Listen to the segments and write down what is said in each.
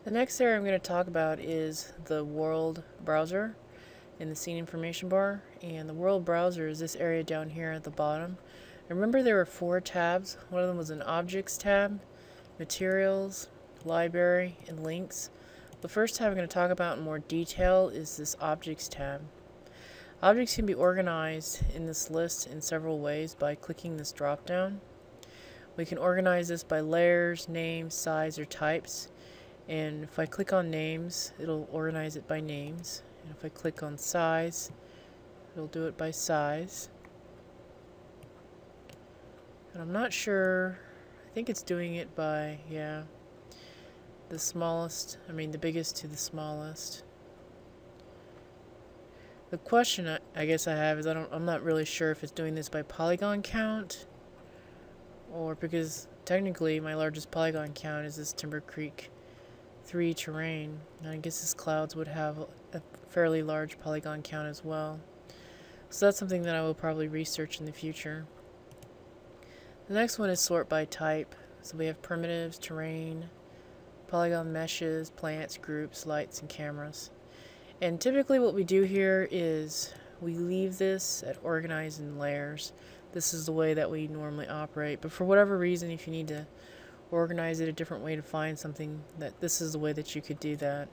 The next area I'm going to talk about is the world browser in the scene information bar. And the world browser is this area down here at the bottom. And remember there were 4 tabs. One of them was an objects tab, materials, library, and links. The first tab I'm going to talk about in more detail is this objects tab. Objects can be organized in this list in several ways by clicking this drop down. We can organize this by layers, names, size, or types. And if I click on names, it'll organize it by names. And if I click on size, it'll do it by size. And I'm not sure, I think it's doing it by, the smallest, the biggest to the smallest. The question I guess I have is I'm not really sure if it's doing this by polygon count, or because technically my largest polygon count is this Timber Creek 3 terrain. And I guess this clouds would have a fairly large polygon count as well. So that's something that I will probably research in the future. The next one is sort by type. So we have primitives, terrain, polygon meshes, plants, groups, lights, and cameras. And typically what we do here is we leave this at organize in layers. This is the way that we normally operate. But for whatever reason, if you need to organize it a different way to find something, this is the way that you could do that.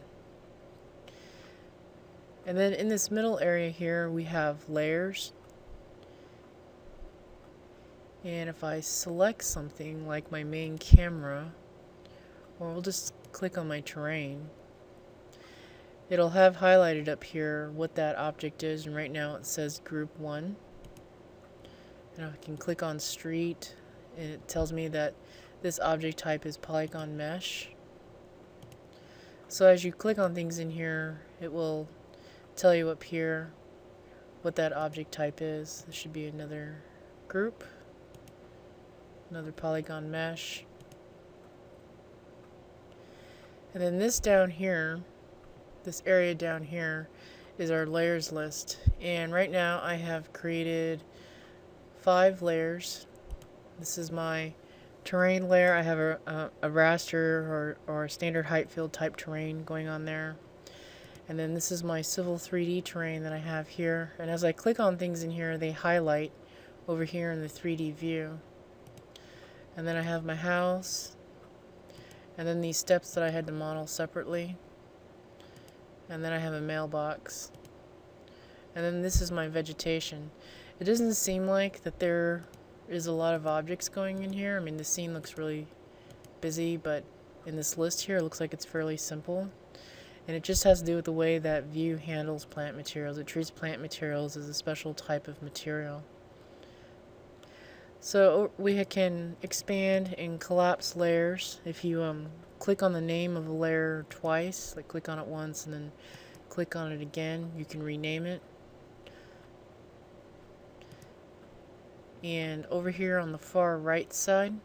And then in this middle area here we have layers. And if I select something like my main camera, or we'll just click on my terrain, it'll have highlighted up here what that object is, and right now it says group 1. And I can click on street and it tells me that this object type is Polygon Mesh. So as you click on things in here, it will tell you up here what that object type is. This should be another group, another Polygon Mesh. And then this down here, this area down here, is our layers list. And right now I have created 5 layers. This is my terrain layer. I have a raster or a standard height field type terrain going on there. And then this is my civil 3D terrain that I have here. And as I click on things in here, they highlight over here in the 3D view. And then I have my house. And then these steps that I had to model separately. And then I have a mailbox. And then this is my vegetation. It doesn't seem like that there is a lot of objects going in here. The scene looks really busy, but in this list here it looks like it's fairly simple. And it just has to do with the way that View handles plant materials. It treats plant materials as a special type of material. So we can expand and collapse layers. If you click on the name of a layer twice, like click on it once and then click on it again, you can rename it. And over here on the far right side,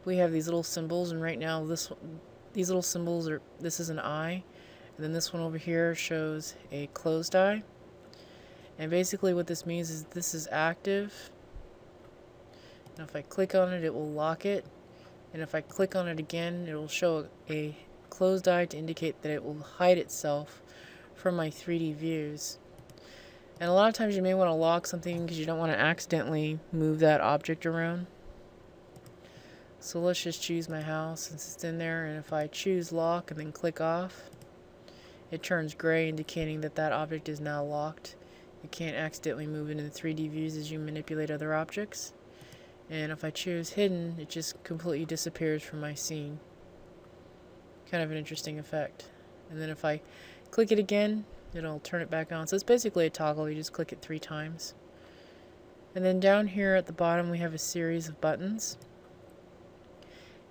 we have these little symbols, and right now these little symbols this is an eye, and then this one over here shows a closed eye. And basically what this means is this is active. And if I click on it, it will lock it. And if I click on it again, it will show a closed eye to indicate that it will hide itself from my 3D views. And a lot of times you may want to lock something because you don't want to accidentally move that object around. So let's just choose my house since it's in there, and if I choose lock and then click off, it turns gray, indicating that that object is now locked. You can't accidentally move it in the 3D views as you manipulate other objects. And if I choose hidden, it just completely disappears from my scene. Kind of an interesting effect. And then if I click it again, it'll turn it back on. So it's basically a toggle. You just click it 3 times. And then down here at the bottom we have a series of buttons.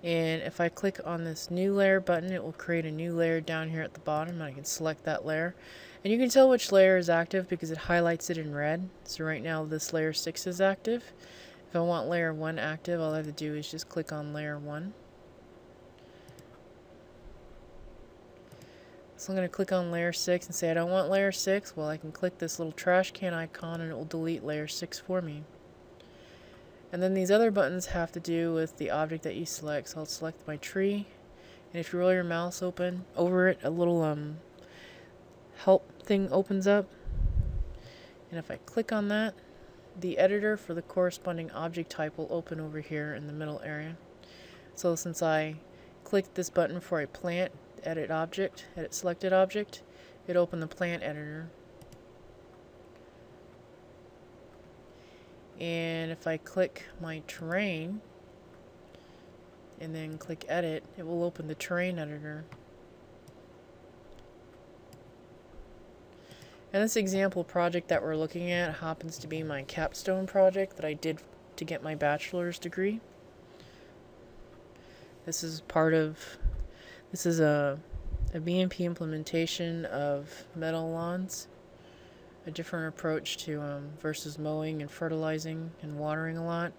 And if I click on this new layer button, it will create a new layer down here at the bottom, and I can select that layer. And you can tell which layer is active because it highlights it in red. So right now this layer 6 is active. If I want layer 1 active, all I have to do is just click on layer 1. So I'm going to click on layer 6 and say I don't want layer 6. Well, I can click this little trash can icon and it will delete layer 6 for me. And then these other buttons have to do with the object that you select. So I'll select my tree, And if you roll your mouse over it, a little help thing opens up. And if I click on that, the editor for the corresponding object type will open over here in the middle area. So since I clicked this button for a plant, edit selected object, it opened the plant editor. And if I click my terrain and then click edit, it will open the terrain editor. And this example project that we're looking at happens to be my capstone project that I did to get my bachelor's degree. This is a BMP implementation of meadow lawns, a different approach to versus mowing and fertilizing and watering a lot.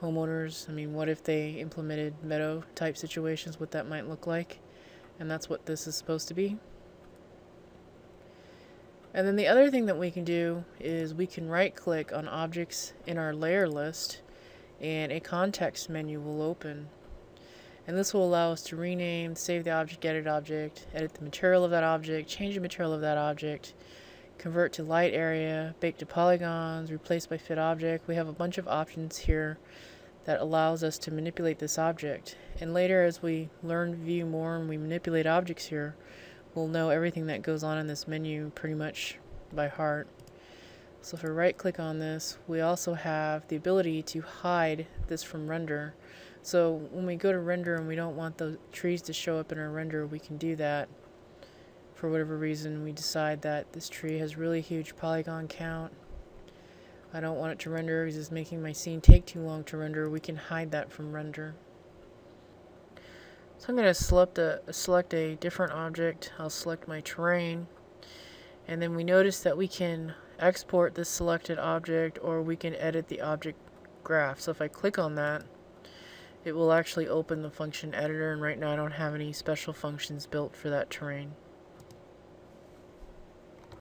Homeowners, I mean, what if they implemented meadow type situations, what that might look like, and that's what this is supposed to be. And then the other thing that we can do is we can right click on objects in our layer list and a context menu will open. And this will allow us to rename, save the object, edit the material of that object, change the material of that object, convert to light area, bake to polygons, replace by fit object. We have a bunch of options here that allows us to manipulate this object. And later, as we learn to view more and we manipulate objects here, we'll know everything that goes on in this menu pretty much by heart. So if I right click on this, we also have the ability to hide this from render. So when we go to render and we don't want the trees to show up in our render, we can do that. For whatever reason, we decide that this tree has really huge polygon count. I don't want it to render because it's making my scene take too long to render. We can hide that from render. So I'm going to select a different object. I'll select my terrain. And then we notice that we can export this selected object or we can edit the object graph. So if I click on that, it will actually open the function editor, and right now I don't have any special functions built for that terrain.